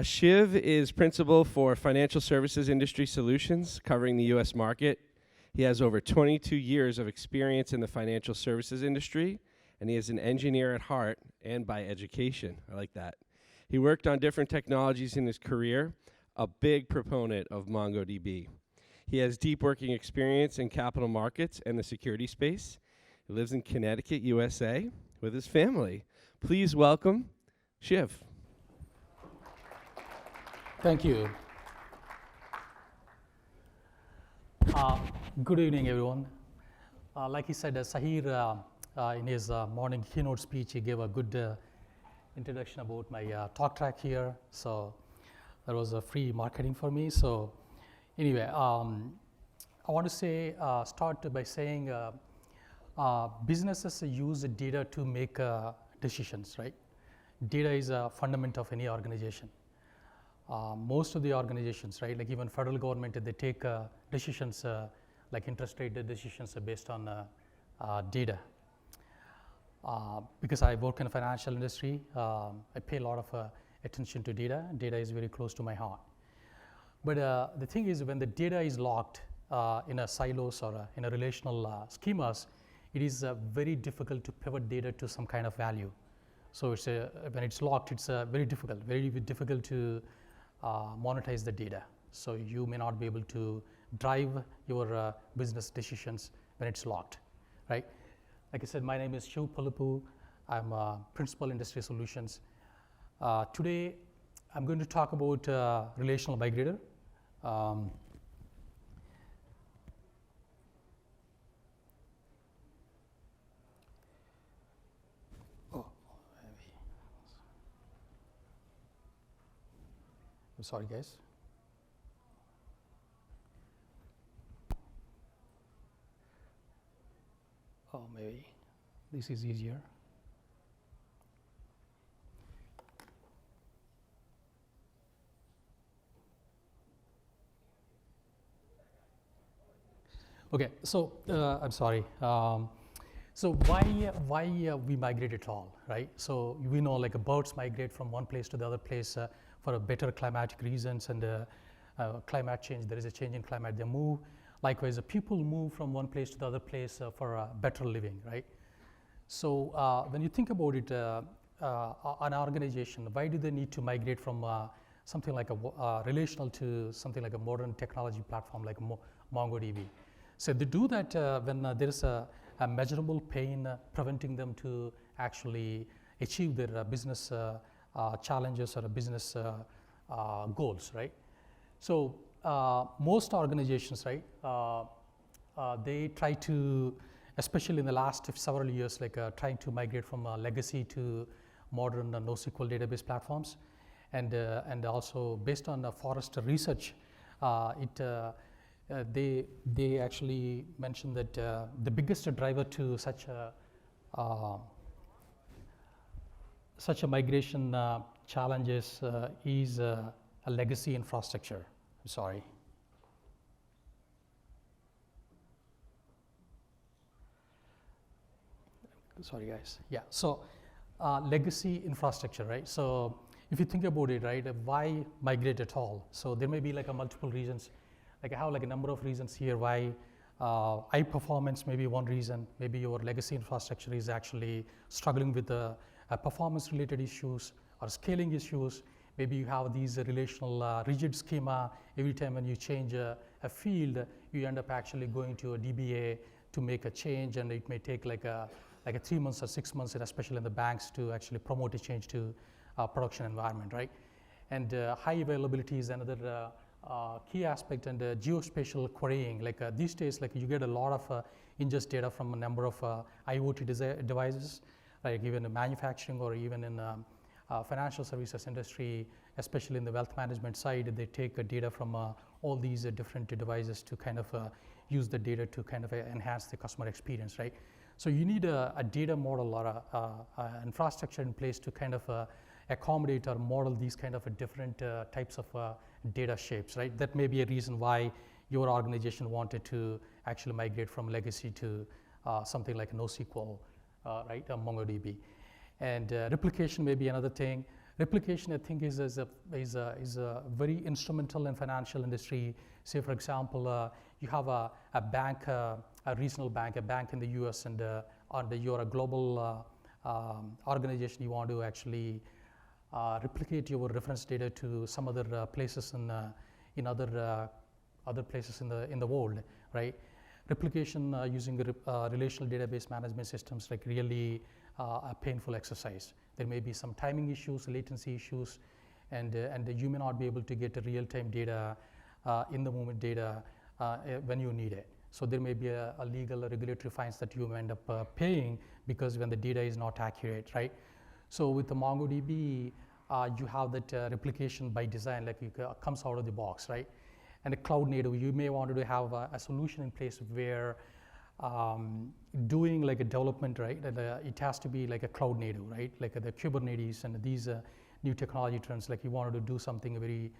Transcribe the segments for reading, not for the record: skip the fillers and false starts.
Shiv is principal for financial services industry solutions covering the U.S. market. He has over 22 years of experience in the financial services industry, and he is an engineer at heart and by education. I like that. He worked on different technologies in his career, a big proponent of MongoDB. He has deep working experience in capital markets and the security space. He lives in Connecticut, USA, with his family. Please welcome Shiv. Thank you. Good evening, everyone. Like he said, Sahir, in his morning keynote speech, he gave a good introduction about my talk track here. So that was a free marketing for me. So anyway, I want to say, start by saying businesses use data to make decisions, right? Data is a fundament of any organization. Most of the organizations, right, like even federal government, they take decisions like interest rate decisions based on data. Because I work in the financial industry, I pay a lot of attention to data. Data is very close to my heart. But the thing is, when the data is locked in a silos or in a relational schemas, it is very difficult to pivot data to some kind of value. So it's when it's locked, it's very difficult to monetize the data. So you may not be able to drive your business decisions when it's locked, right? Like I said, my name is Shiv Pullepu. I'm Principal Industry Solutions. Today, I'm going to talk about Relational Migrator. Oh, I'm sorry, guys. Oh, maybe this is easier. Okay, so I'm sorry. So why we migrate at all, right? So we know like birds migrate from one place to the other place for a better climatic reasons, and climate change. There is a change in climate. They move. Likewise, people move from one place to the other place for better living, right? So when you think about it, an organization, why do they need to migrate from something like a relational to something like a modern technology platform like MongoDB? So they do that when there is a measurable pain preventing them to actually achieve their business challenges or business goals, right? So most organizations, right, they try to, especially in the last several years, like trying to migrate from legacy to modern NoSQL database platforms, and also based on Forrester research, they actually mentioned that the biggest driver to such a migration challenges is a legacy infrastructure. I'm sorry. Sorry, guys. Yeah. So legacy infrastructure, right? So if you think about it, right, why migrate at all? So there may be like multiple reasons. Like I have like a number of reasons here why high performance may be one reason. Maybe your legacy infrastructure is actually struggling with performance related issues or scaling issues. Maybe you have these relational rigid schema. Every time when you change a field, you end up actually going to a DBA to make a change, and it may take like a 3 months or 6 months, and especially in the banks, to actually promote a change to production environment, right? And high availability is another key aspect, and geospatial querying. Like these days, like you get a lot of ingest data from a number of IoT devices, like even in manufacturing or even in financial services industry, especially in the wealth management side. They take data from all these different devices to kind of use the data to kind of enhance the customer experience, right? So you need a data model or a infrastructure in place to kind of accommodate or model these kind of different types of data shapes, right? That may be a reason why your organization wanted to actually migrate from legacy to something like NoSQL, right, MongoDB. And replication may be another thing. Replication, I think, is a very instrumental in financial industry. Say, for example, you have a bank, a regional bank, a bank in the U.S., and you're a global organization. You want to actually replicate your reference data to some other places in other places in the world, right? Replication using relational database management systems, like really a painful exercise. There may be some timing issues, latency issues, and you may not be able to get real-time data, in the moment data when you need it. So there may be a legal or regulatory fines that you end up paying because when the data is not accurate, right? So with the MongoDB, you have that replication by design, like it comes out of the box, right? And a cloud native, you may want to have a solution in place where doing like a development, right? It has to be like a cloud native, right? Like the Kubernetes and these new technology trends, like you wanted to do something very,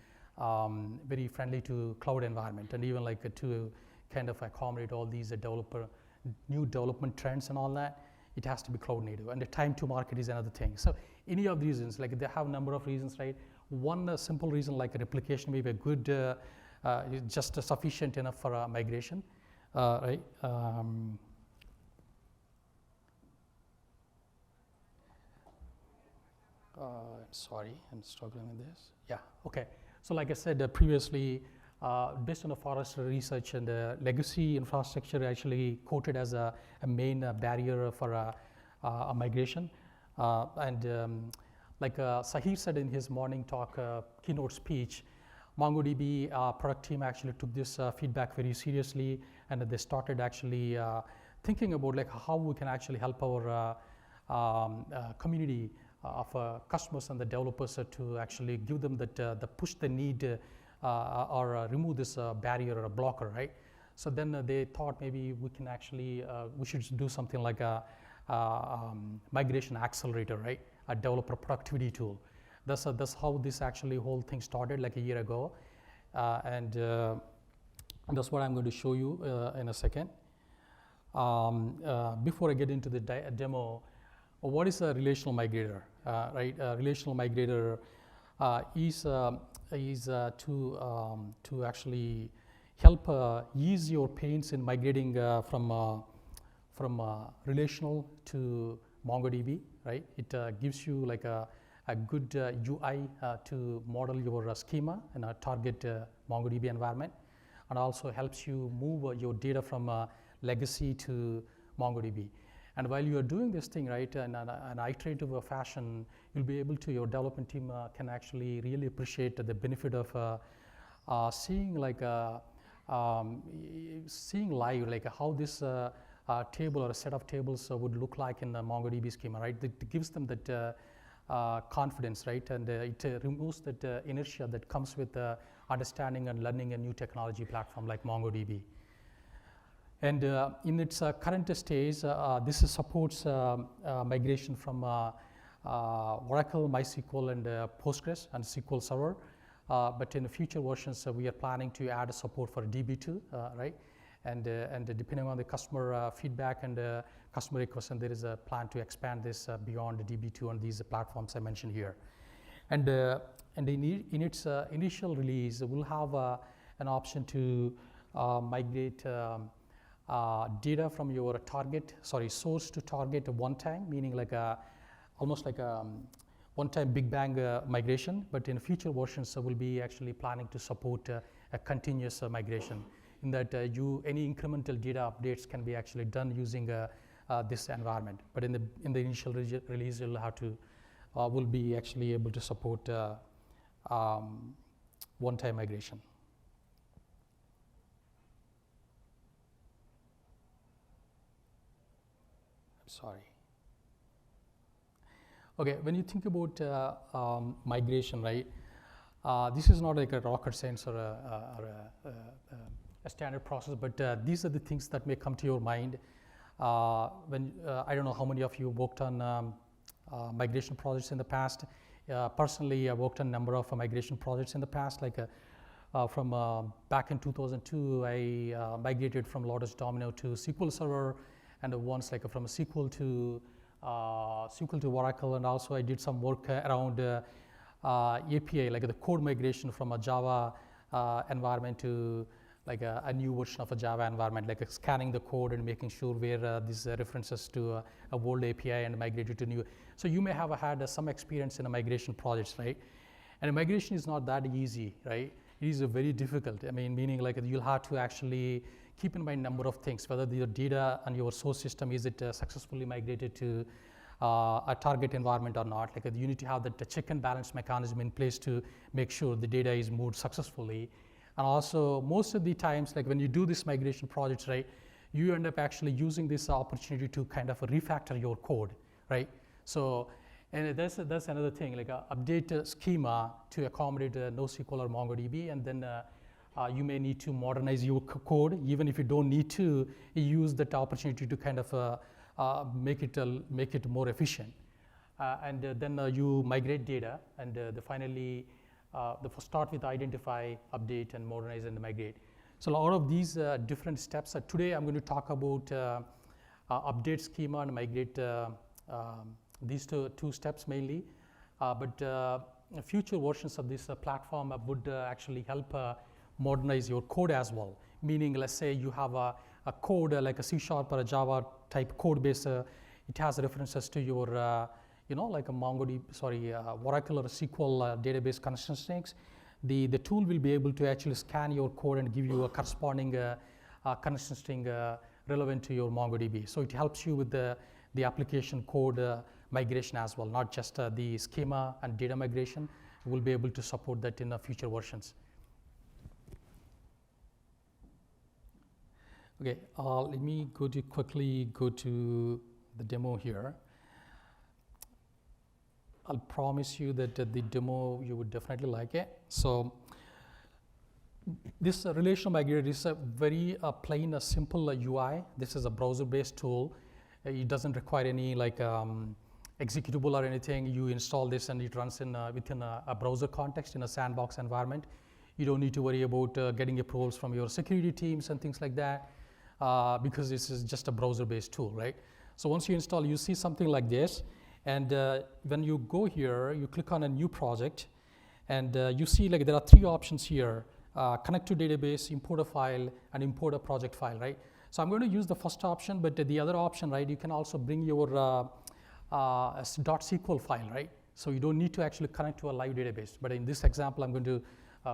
very friendly to cloud environment, and even like to kind of accommodate all these new development trends and all that. It has to be cloud native, and the time to market is another thing. So any of these reasons, like they have a number of reasons, right? One simple reason, like a replication, may be a good, just sufficient enough for a migration, right? Sorry, I'm struggling with this. Yeah, okay. So like I said previously, based on the Forrester research, and legacy infrastructure actually quoted as a main barrier for a migration. Like Sahir said in his morning talk, keynote speech, MongoDB product team actually took this feedback very seriously, and they started actually thinking about like how we can actually help our community of customers and the developers to actually give them that the push they need or remove this barrier or a blocker, right? So then they thought maybe we can actually we should do something like a migration accelerator, right? A developer productivity tool. That's how this actually whole thing started like a year ago, and that's what I'm going to show you in a second. Before I get into the demo, what is a relational migrator, right? A relational migrator is to actually help ease your pains in migrating from relational to MongoDB, right? It gives you like a good UI to model your schema in a target MongoDB environment, and also helps you move your data from legacy to MongoDB. And while you are doing this thing, right, in an iterative fashion, you'll be able to, your development team can actually really appreciate the benefit of seeing like seeing live like how this table or a set of tables would look like in the MongoDB schema, right? It gives them that confidence, right? And it removes that inertia that comes with understanding and learning a new technology platform like MongoDB. And in its current stage, this supports migration from Oracle, MySQL, and Postgres and SQL Server. But in the future versions, we are planning to add support for DB2, right? And depending on the customer feedback and customer requests, and there is a plan to expand this beyond DB2 on these platforms I mentioned here. And in its initial release, we'll have an option to migrate data from your source to target one time, meaning like almost like a one-time Big Bang migration. But in future versions, we'll be actually planning to support a continuous migration, in that any incremental data updates can be actually done using this environment. But in the initial release, we'll be actually able to support one-time migration. Sorry. Okay, when you think about migration, right? This is not like a rocket science or a standard process, but these are the things that may come to your mind when I don't know how many of you worked on migration projects in the past. Personally, I worked on a number of migration projects in the past, like from back in 2002, I migrated from Lotus Domino to SQL Server, and once like from SQL to Oracle, and also I did some work around API, like the code migration from a Java environment to like a new version of a Java environment, like scanning the code and making sure where these references to a old API and migrate it to new. So you may have had some experience in a migration projects, right? And a migration is not that easy, right? It is very difficult. I mean, meaning like you'll have to actually keep in mind number of things, whether your data and your source system, is it successfully migrated to a target environment or not. Like you need to have that check and balance mechanism in place to make sure the data is moved successfully. And also most of the times, like when you do this migration projects, right, you end up actually using this opportunity to kind of refactor your code, right? So, and that's another thing, like update a schema to accommodate NoSQL or MongoDB, and then you may need to modernize your code, even if you don't need to use that opportunity to kind of make it more efficient. And then you migrate data, and finally, start with identify, update, and modernize and migrate. So a lot of these different steps. Today I'm going to talk about update schema and migrate, these two steps mainly. But future versions of this platform would actually help modernize your code as well. Meaning, let's say you have a code like a C# or a Java type code base. It has references to your like a Oracle or SQL database connection strings. The tool will be able to actually scan your code and give you a corresponding connection string relevant to your MongoDB. So it helps you with the application code migration as well, not just the schema and data migration. We'll be able to support that in future versions. Okay, let me quickly go to the demo here. I'll promise you that the demo, you would definitely like it. So this relational migrator is a very plain, simple UI. This is a browser-based tool. It doesn't require any like executable or anything. You install this and it runs in within a browser context in a sandbox environment. You don't need to worry about getting approvals from your security teams and things like that, because this is just a browser-based tool, right? So once you install, you see something like this. And when you go here, you click on a new project, and you see like there are three options here: connect to database, import a file, and import a project file, right? So I'm going to use the first option, but the other option, right, you can also bring your .SQL file, right? So you don't need to actually connect to a live database. But in this example, I'm going to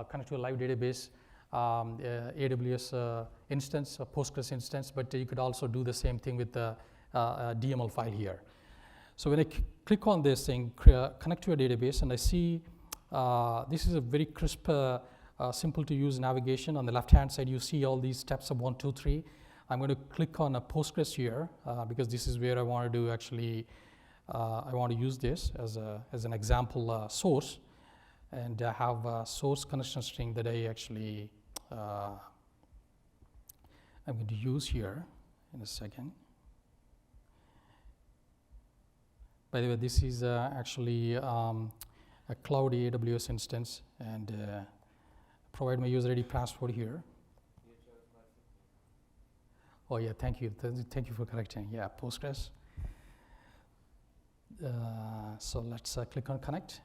connect to a live database, AWS instance, a Postgres instance, but you could also do the same thing with the DML file here. So when I click on this thing, connect to a database, and I see this is a very crisp, simple to use navigation. On the left-hand side, you see all these steps of 1, 2, 3. I'm going to click on a Postgres here because this is where I want to do actually, I want to use this as an example source, and I have a source connection string that I actually, I'm going to use here in a second. By the way, this is actually a cloud AWS instance, and provide my user ID password here. Oh yeah, thank you. Thank you for correcting. Yeah, Postgres. So let's click on connect.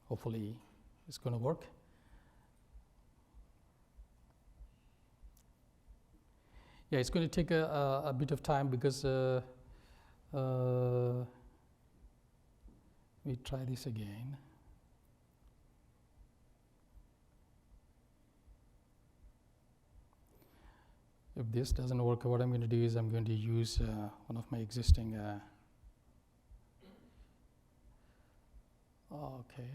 Hopefully it's going to work. Yeah, it's going to take a bit of time because we try this again. If this doesn't work, what I'm going to do is I'm going to use one of my existing. Okay.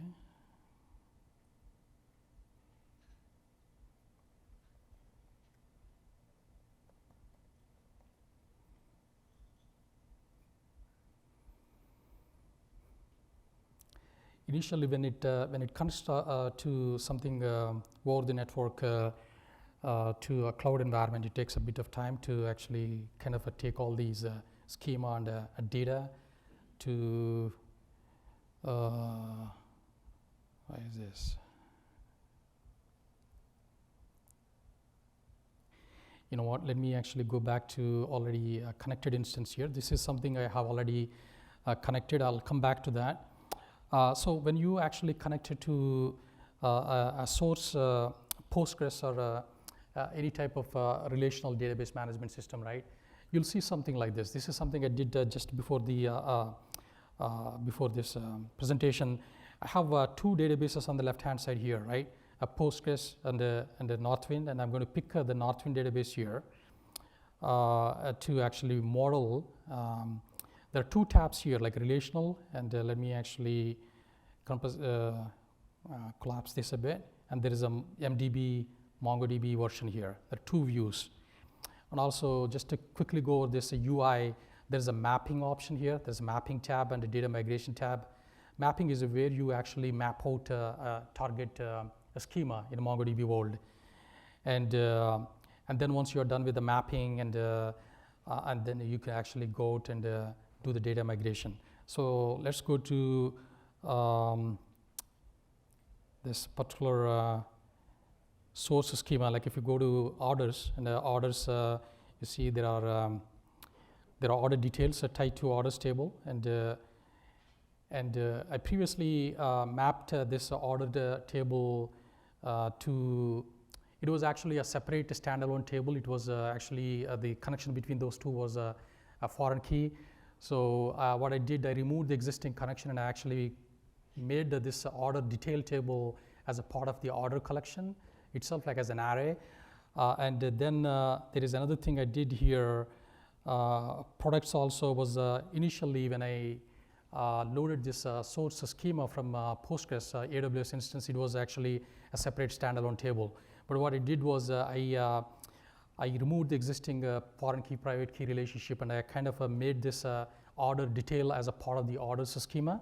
Initially, when it comes to something over the network to a cloud environment, it takes a bit of time to actually kind of take all these schema and data to. Why is this? You know what? Let me actually go back to already a connected instance here. This is something I have already connected. I'll come back to that. So when you actually connect it to a source Postgres or any type of relational database management system, right? You'll see something like this. This is something I did just before this presentation. I have two databases on the left-hand side here, right? A Postgres and a Northwind, and I'm going to pick the Northwind database here to actually model. There are two tabs here, like relational, and let me actually collapse this a bit. And there is a MDB, MongoDB version here. There are two views. And also, just to quickly go over this UI, there's a mapping option here. There's a mapping tab and a data migration tab. Mapping is where you actually map out target a schema in MongoDB world. And then once you're done with the mapping, and then you can actually go out and do the data migration. So let's go to this particular source schema. Like if you go to orders, and orders, you see there are order details tied to orders table, and I previously mapped this ordered table to. It was actually a separate standalone table. It was actually the connection between those two was a foreign key. So what I did, I removed the existing connection and I actually made this order detail table as a part of the order collection itself, like as an array. And then there is another thing I did here. Products also was initially when I loaded this source schema from Postgres AWS instance, it was actually a separate standalone table. But what I did was I removed the existing foreign key private key relationship, and I kind of made this order detail as a part of the orders schema,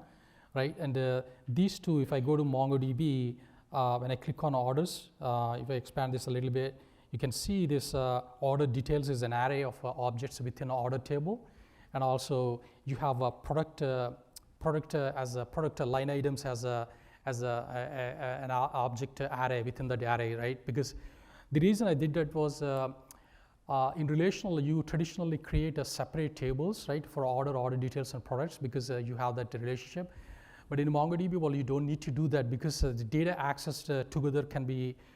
right? And these two, if I go to MongoDB, when I click on orders, if I expand this a little bit, you can see this order details is an array of objects within an order table, and also you have a product line items as an object array within that array, right? Because the reason I did that was in relational, you traditionally create a separate tables, right, for order details and products, because you have that relationship. But in MongoDB, well, you don't need to do that, because the data accessed together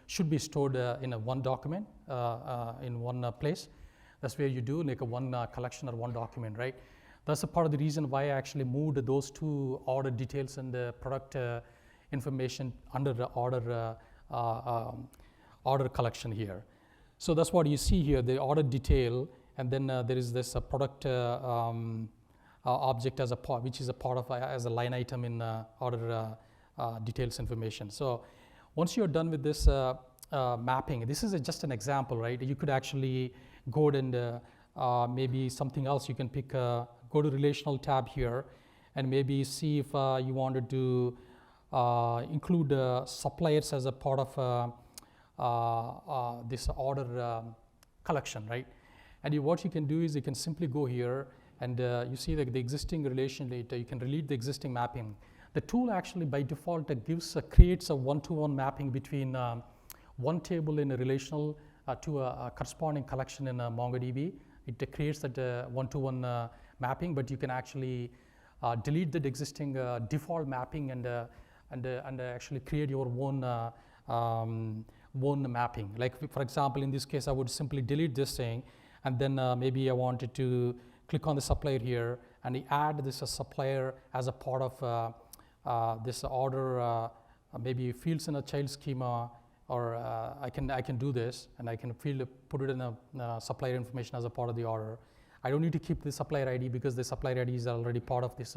should be stored in one document in one place. That's where you do like a one collection or one document, right? That's a part of the reason why I actually moved those two order details and the product information under the order collection here. So that's what you see here, the order detail, and then there is this product object as a part, which is a part of as a line item in order details information. So once you're done with this mapping, this is just an example, right? You could actually go and maybe something else. You can pick, go to relational tab here, and maybe see if you wanted to include suppliers as a part of this order collection, right? And what you can do is you can simply go here, and you see the existing relation data. You can delete the existing mapping. The tool actually by default creates a one-to-one mapping between one table in a relational to a corresponding collection in MongoDB. It creates that one-to-one mapping, but you can actually delete the existing default mapping and actually create your own mapping. Like for example, in this case, I would simply delete this thing, and then maybe I wanted to click on the supplier here and add this supplier as a part of this order, maybe fields in a child schema, or I can do this, and I can put it in a supplier information as a part of the order. I don't need to keep the supplier ID, because the supplier ID is already part of this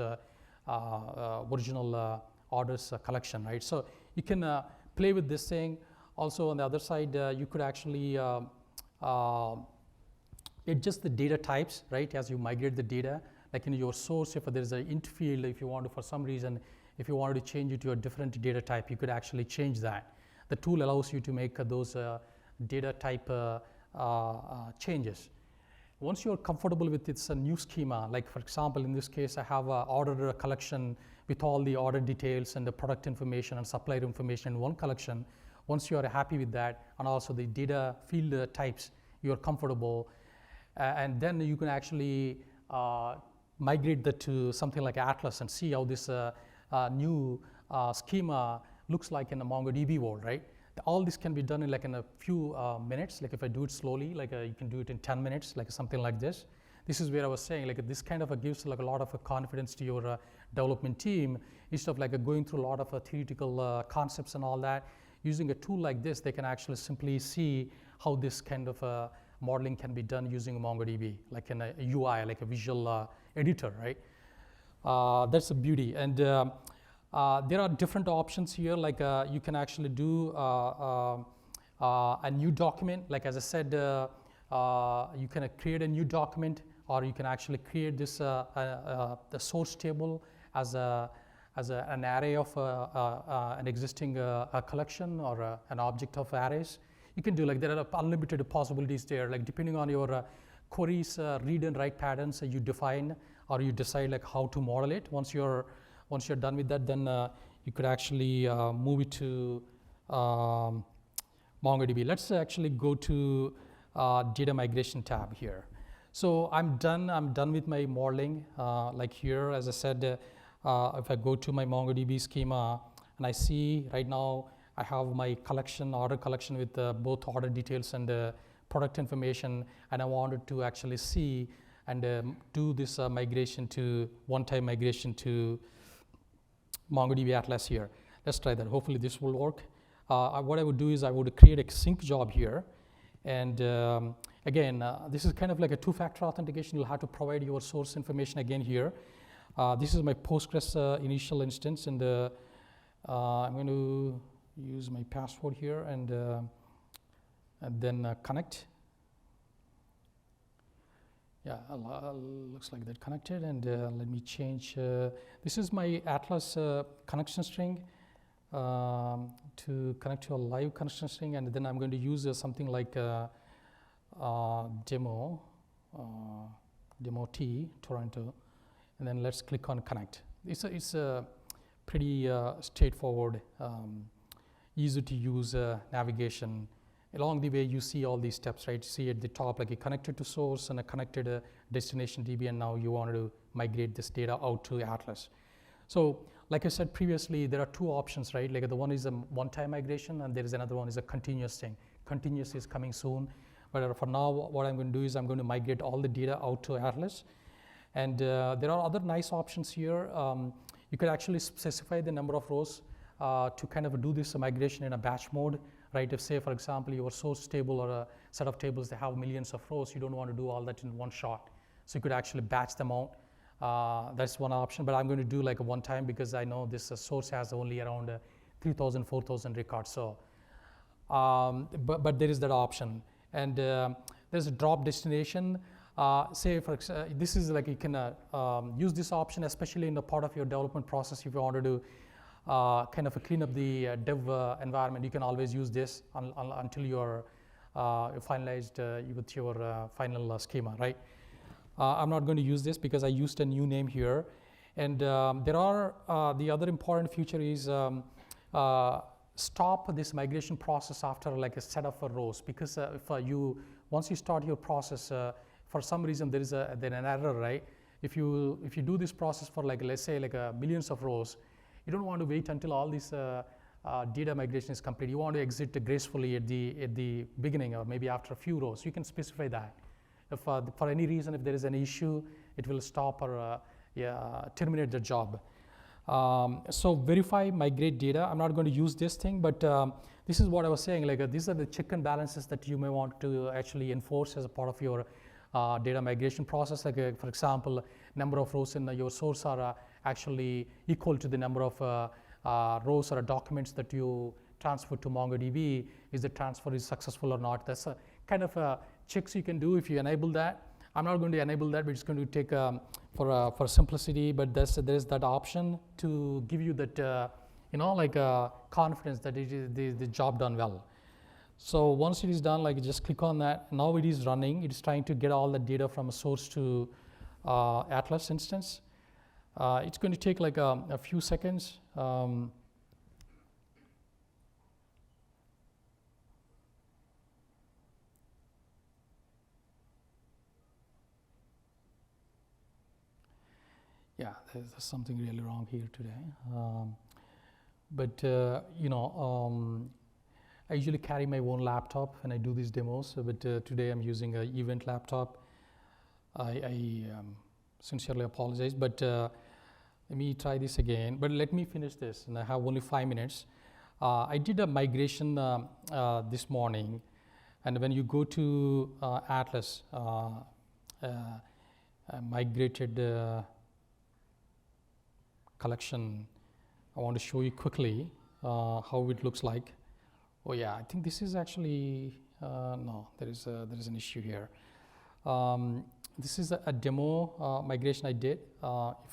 original orders collection, right? So you can play with this thing. Also on the other side, you could actually adjust the data types, right, as you migrate the data. Like in your source, if there's an int field, if you want to, for some reason, if you wanted to change it to a different data type, you could actually change that. The tool allows you to make those data type changes. Once you're comfortable with its new schema, like for example, in this case, I have an order collection with all the order details and the product information and supplier information in one collection. Once you are happy with that, and also the data field types, you're comfortable, and then you can actually migrate that to something like Atlas and see how this new schema looks like in the MongoDB world, right? All this can be done in like in a few minutes. Like if I do it slowly, like you can do it in 10 minutes, like something like this. This is where I was saying, like this kind of gives like a lot of confidence to your development team. Instead of like going through a lot of theoretical concepts and all that, using a tool like this, they can actually simply see how this kind of modeling can be done using MongoDB, like in a UI, like a visual editor, right? That's the beauty. And there are different options here, like you can actually do a new document. Like as I said, you can create a new document, or you can actually create this the source table as an array of an existing collection or an object of arrays. You can do like, there are unlimited possibilities there, like depending on your queries read and write patterns you define, or you decide like how to model it. Once you're done with that, then you could actually move it to MongoDB. Let's actually go to data migration tab here. So I'm done with my modeling. Like here, as I said, if I go to my MongoDB schema, and I see right now I have my collection, order collection with both order details and product information, and I wanted to actually see and do this migration to one-time migration to MongoDB Atlas here. Let's try that. Hopefully this will work. What I would do is I would create a sync job here, and again, this is kind of like a two-factor authentication. You'll have to provide your source information again here. This is my Postgres initial instance, and I'm going to use my password here and then connect. Yeah, looks like that connected, and let me change. This is my Atlas connection string to connect to a live connection string, and then I'm going to use something like demo T Toronto, and then let's click on connect. It's a pretty straightforward, easy to use navigation. Along the way, you see all these steps, right? You see at the top, like a connected to source and a connected destination DB, and now you want to migrate this data out to Atlas. So, like I said previously, there are two options, right? Like the one is a one-time migration, and there is another one is a continuous thing. Continuous is coming soon, but for now, what I'm going to do is I'm going to migrate all the data out to Atlas. And there are other nice options here. You could actually specify the number of rows to kind of do this migration in a batch mode. Right, if say, for example, your source table or a set of tables, they have millions of rows, you don't want to do all that in one shot. So you could actually batch them out. That's one option, but I'm going to do like a one time because I know this source has only around 3,000, 4,000 records. So, but there is that option. And there's a drop destination. Say, for this is like you can use this option, especially in the part of your development process if you want to do kind of clean up the dev environment. You can always use this until you're finalized with your final schema, right? I'm not going to use this because I used a new name here. And there are, the other important feature is stop this migration process after like a set of rows, because if once you start your process, for some reason there is then an error, right? If you do this process for like, let's say like millions of rows, you don't want to wait until all this data migration is complete. You want to exit gracefully at the beginning or maybe after a few rows. You can specify that. If for any reason, if there is an issue, it will stop or terminate the job. So verify, migrate data. I'm not going to use this thing, but this is what I was saying. Like these are the check and balances that you may want to actually enforce as a part of your data migration process. Like for example, number of rows in your source are actually equal to the number of rows or documents that you transfer to MongoDB. Is the transfer is successful or not? That's a kind of checks you can do if you enable that. I'm not going to enable that, but it's going to take for simplicity. But there's that option to give you that confidence that it is the job done well. So once it is done, like just click on that. Now it is running. It is trying to get all the data from a source to Atlas instance. It's going to take like a few seconds. Yeah, there's something really wrong here today. But I usually carry my own laptop when I do these demos, but today I'm using an event laptop. I sincerely apologize, but let me try this again. But let me finish this, and I have only 5 minutes. I did a migration this morning, and when you go to Atlas, migrated collection, I want to show you quickly how it looks like. Oh yeah, I think this is actually, no, there is an issue here. This is a demo migration I did.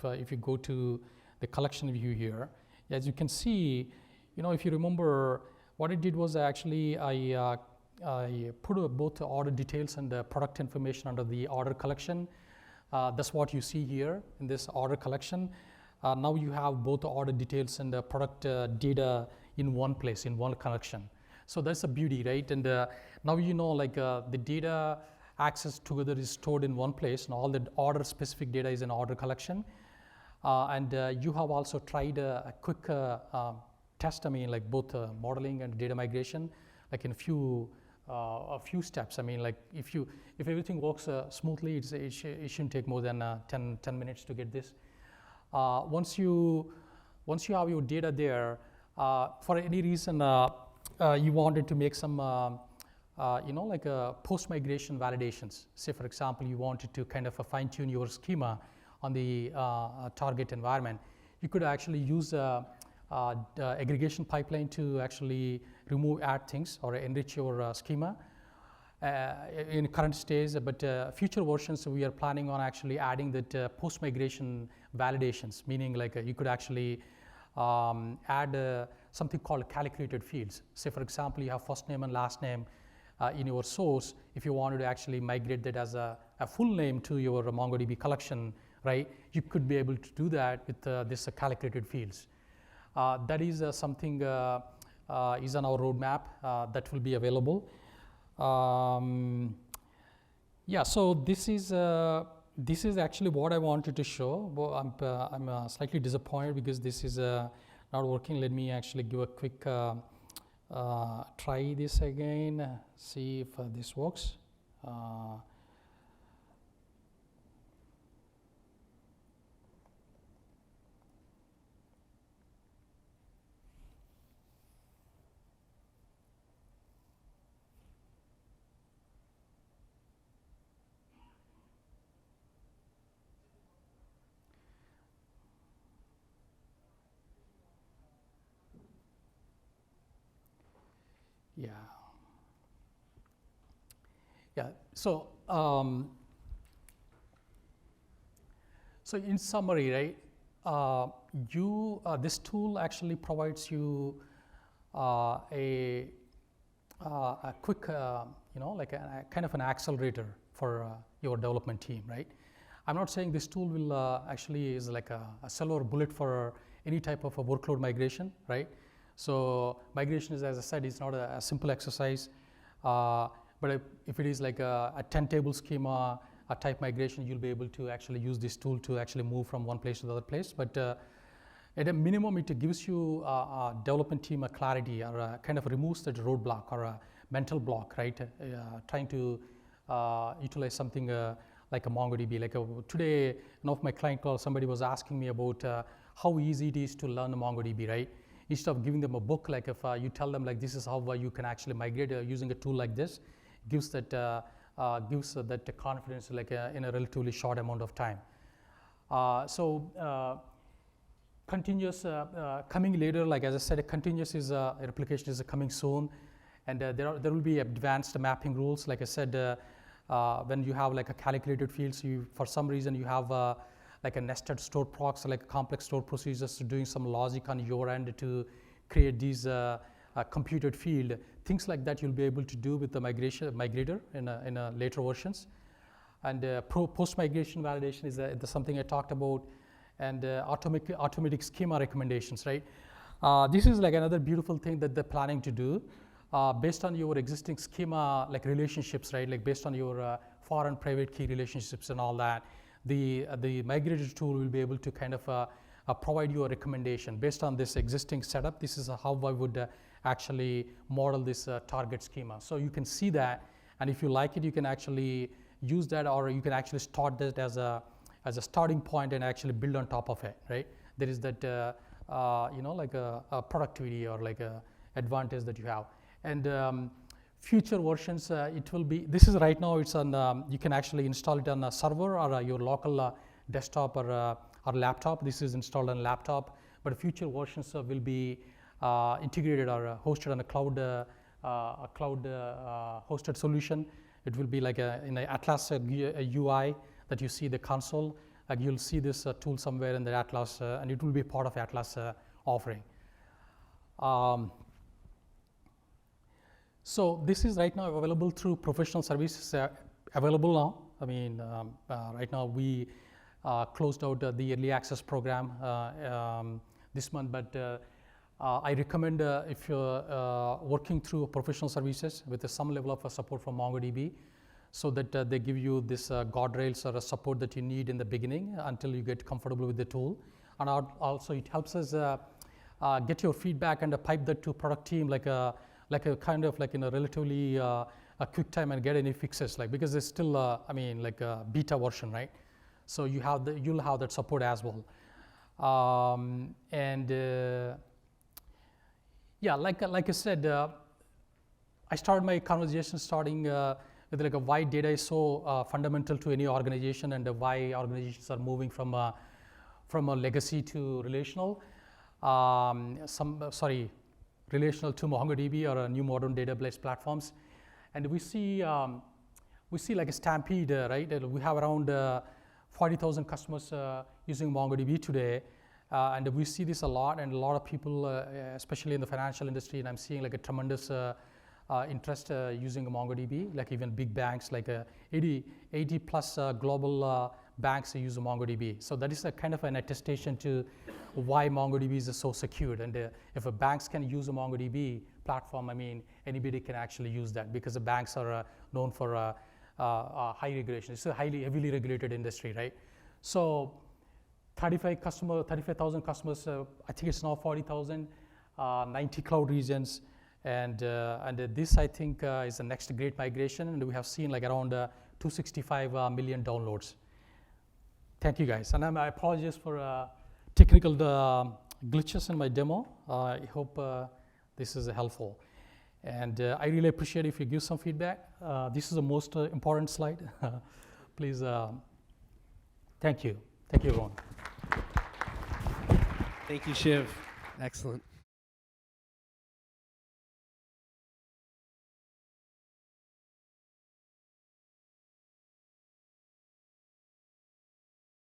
If you go to the collection view here, as you can see, if you remember, what I did was actually I put both the order details and the product information under the order collection. That's what you see here in this order collection. Now you have both the order details and the product data in one place, in one collection. So that's the beauty, right? And now the data access together is stored in one place, and all the order specific data is in order collection. And you have also tried a quick test, like both modeling and data migration, like in a few steps. Like if everything works smoothly, it shouldn't take more than 10 minutes to get this. Once you have your data there, for any reason you wanted to make some post-migration validations. Say, for example, you wanted to kind of fine-tune your schema on the target environment. You could actually use the aggregation pipeline to actually add things or enrich your schema in current stage. But future versions, we are planning on actually adding that post-migration validations, meaning like you could actually add something called calculated fields. Say, for example, you have first name and last name in your source. If you wanted to actually migrate that as a full name to your MongoDB collection, right, you could be able to do that with this calculated fields. That is something is on our roadmap that will be available. Yeah, so this is actually what I wanted to show. Well, I'm slightly disappointed because this is not working. Let me actually give a quick try this again, see if this works. Yeah. So so in summary, right, this tool actually provides you a quick, like a kind of an accelerator for your development team, right? I'm not saying this tool will actually is like a silver bullet for any type of a workload migration, right? So migration is, as I said, it's not a simple exercise. But if it is like a 10-table schema, a type migration, you'll be able to actually use this tool to actually move from one place to the other place. But at a minimum, it gives you a development team a clarity, or kind of removes that roadblock or a mental block, right? Trying to utilize something like a MongoDB. Like today, one of my client calls, somebody was asking me about how easy it is to learn MongoDB, right? Instead of giving them a book, like if you tell them like this is how you can actually migrate using a tool like this, gives that confidence like in a relatively short amount of time. Continuous coming later, like as I said, a continuous is a replication is coming soon, and there will be advanced mapping rules. Like I said, when you have like a calculated fields, for some reason you have like a nested stored procs, like complex stored procedures, doing some logic on your end to create these computed field. Things like that you'll be able to do with the migrator in later versions. And post-migration validation is something I talked about, and automatic schema recommendations, right? This is like another beautiful thing that they're planning to do based on your existing schema like relationships, right? Like based on your foreign private key relationships and all that. the migrator tool will be able to kind of provide you a recommendation based on this existing setup. This is how I would actually model this target schema. So you can see that, and if you like it, you can actually use that, or you can actually start that as a starting point and actually build on top of it, right? There is that like a productivity or like a advantage that you have. And future versions, it will be, this is right now, it's on, you can actually install it on a server or your local desktop or laptop. This is installed on laptop, but future versions will be integrated or hosted on a cloud hosted solution. It will be like in an Atlas UI that you see the console. Like you'll see this tool somewhere in the Atlas, and it will be part of Atlas offering. So this is right now available through professional services available now. I mean, right now we closed out the early access program this month, but I recommend if you're working through professional services with some level of support from MongoDB, so that they give you this guardrails or a support that you need in the beginning until you get comfortable with the tool. And also it helps us get your feedback and pipe that to product team like a kind of like in a relatively a quick time and get any fixes, like, because it's still I mean like a beta version, right? So you'll have that support as well. Yeah, like I said, I started my conversation starting with like why data is so fundamental to any organization, and why organizations are moving from a legacy to relational. Relational to MongoDB or new modern database platforms, and we see like a stampede, right? We have around 40,000 customers using MongoDB today, and we see this a lot, and a lot of people, especially in the financial industry, and I'm seeing like a tremendous interest using MongoDB, like even big banks, like 80 plus global banks use MongoDB. So that is a kind of an attestation to why MongoDB is so secured. And if a banks can use a MongoDB platform, I mean, anybody can actually use that, because the banks are known for high regulation. It's a heavily regulated industry, right? So 35,000 customers, I think it's now 40,000, 90 cloud regions. And this, I think, is the next great migration. And we have seen like around 265 million downloads. Thank you, guys. And I apologize for technical glitches in my demo. I hope this is helpful. And I really appreciate if you give some feedback. This is the most important slide. Please, thank you. Thank you, everyone. Thank you, Shiv. Excellent.